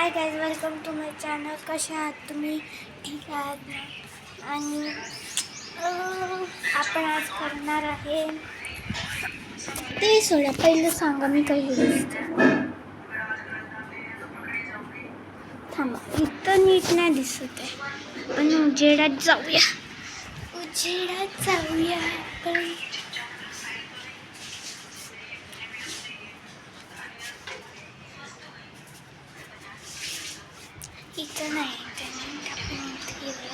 High guys, welcome to my channel. कसे आहात तुम्ही? ठीक आहात ना? आणि आपण आज करणार आहे ते सोडा. पहिलं सांगा मी काही दिसते. थांबा, इथं नीट नाही दिसत आहे. पण उजेडात जाऊया आपण. इथं नाही, आपण इथे गेलो.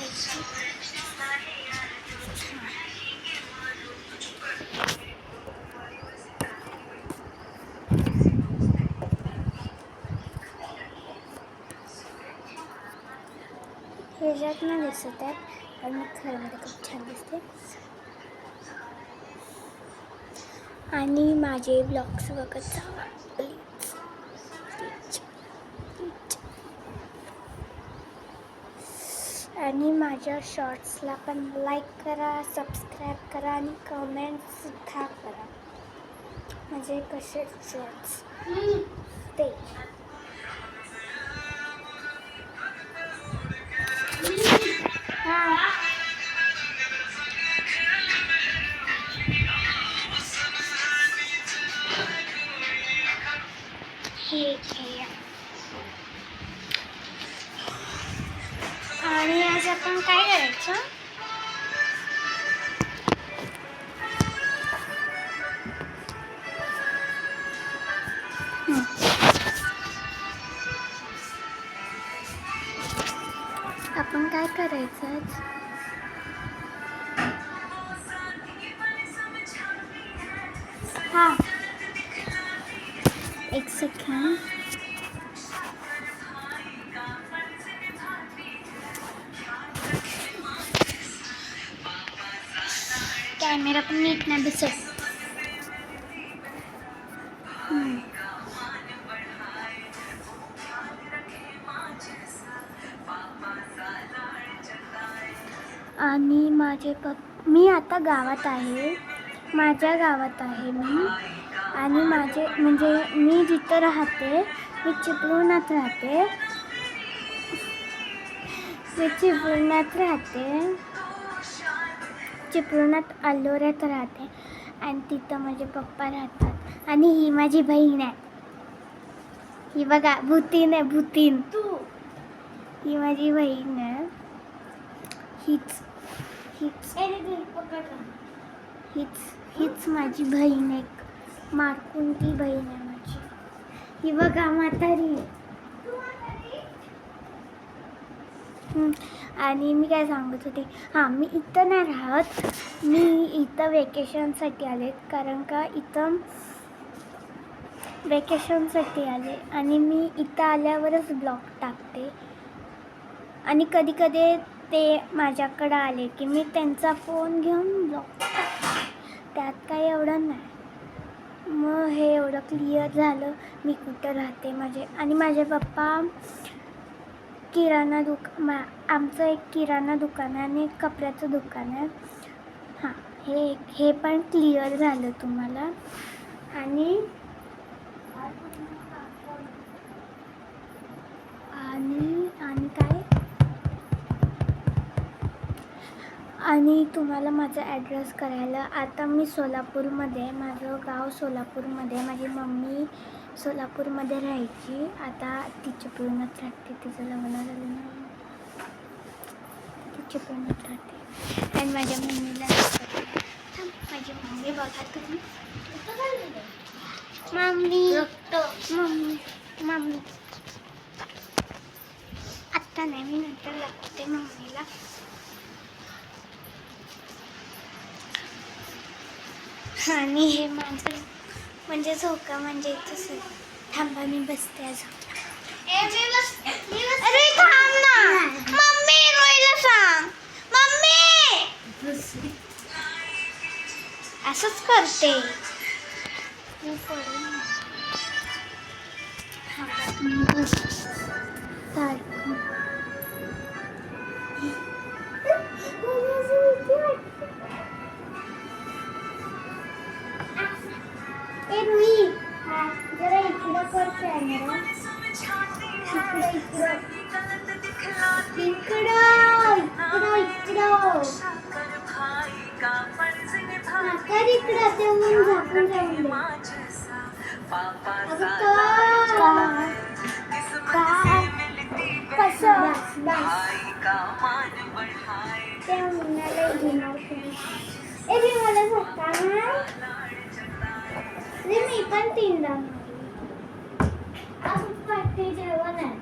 ह्याच्यात नाही दिसत आहे, पण मी खरंमध्ये खूप छान दिसते. आणि माझे ब्लॉग्स बघत जावा प्लीज. आणि माझ्या शॉर्ट्सला पण लाईक करा, सबस्क्राईब करा आणि कमेंटसुद्धा करा. म्हणजे कसे शॉर्ट्स ते. आणि आज आपण काय करायचं? आपण काय करायचं आज? हां, एक सेकंड. कॅमेरा पण नीट नाही दिसत. आणि मी आता गावात आहे, माझ्या गावात आहे मी. आणि माझे म्हणजे मी जिथं राहते, मी चिपळूणात राहते. चिपळूणात अल्लोऱ्यात राहते. आणि तिथं माझे पप्पा राहतात. आणि ही माझी बहीण आहे. ही बघा, भूतीन आहे, भूतीन. ही माझी बहीण आहे. हीच माझी बहीण आहे. मारकुंती बहीण आहे माझी. ही बघा, म्हातारी. आणि मी काय सांगत होते, मी इथं नाही राहत. मी इथं वेकेशनसाठी आले, कारण का इथं वेकेशनसाठी आले. आणि मी इथं आल्यावरच ब्लॉग टाकते. आणि कधी कधी ते माझ्याकडं आले की मी त्यांचा फोन घेऊन ब्लॉग टाकते. त्यात काही एवढं नाही. मग हे एवढं क्लिअर झालं मी कुठं राहते. माझे पप्पा आमचं एक किराणा दुकान आहे आणि एक कपड्याचं दुकान आहे. हे पण क्लिअर झालं तुम्हाला. आणि काय, आणि तुम्हाला माझा ॲड्रेस करायला. आता मी सोलापूरमध्ये, माझं गाव सोलापूरमध्ये. माझी मम्मी सोलापूरमध्ये राहायची. आता ती चिपळूणात राहते. तिचं लग्न झालं नाही, ती चिपळूणात राहते. आणि माझ्या मम्मीला माझी मम्मी बघा तुम्ही. मम्मी आत्ता नाही, मी नंतर लागते मम्मीला. आणि हे माझं म्हणजे झोका म्हणजे तसं. थांबा, मी बसते आज. अरे थांब ना मम्मी, रोईला सांग. मम्मी असंच करते. जरा इकडं कर कॅमेरा. मी पण 3दा जेवण आहे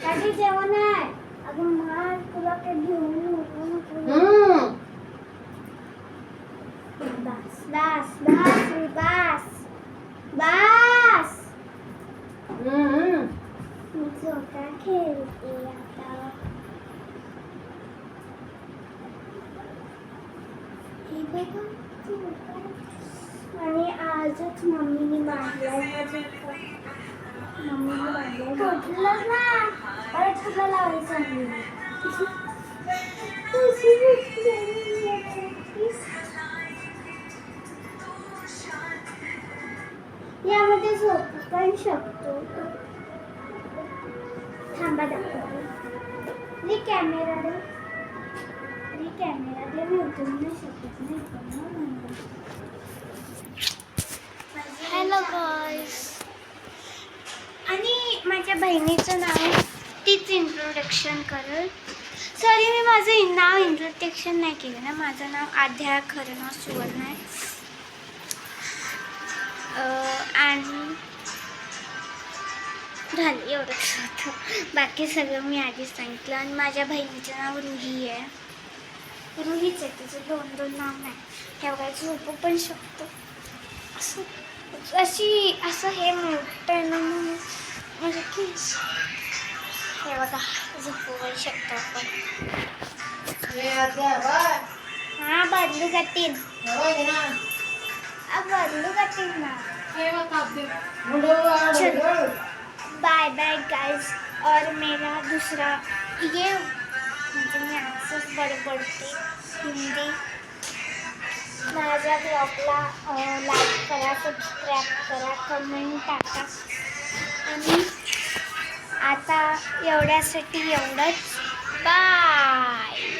काही जेवण आहे अगं मार तुला काय घेऊन बस बस बस बस बस मी झोका खेळते आता हे बघा आणि आजच मम्मीने बांधलाय मम्मीने बांधलाय फोटलं ना परत तुला लावायचं यामध्ये झोपू पण शकतो थांबा दाखवते कॅमेरा दे मी उतरू नाही शकत नाही हॅलो गाईस आणि माझ्या बहिणीचं नाव तीच इंट्रोडक्शन करेल सॉरी मी माझं नाव इंट्रोडक्शन नाही केलं ना माझं नाव आद्या खरं नाव सुवर्ण आहे आणि झालं एवढंच होतं बाकी सगळं मी आधीच सांगितलं आणि माझ्या बहिणीचं नाव रुही आहे रुहीच आहे तिचं दोन नाव नाही तेव्हा झोपू पण शकतो असं हे मोठं आहे ना म्हणून म्हणजे की हे बघा झोपू शकतो आपण हां बदलू जातील बदलू जातील ना बाय बाय गाइस और मेरा दूसरा ये म्हणजे मी असंच बडबडते हिंदी माझ्या ब्लॉगला लाईक करा सबस्क्राईब करा कमेंट टाका आणि आता एवढ्यासाठी एवढंच बाय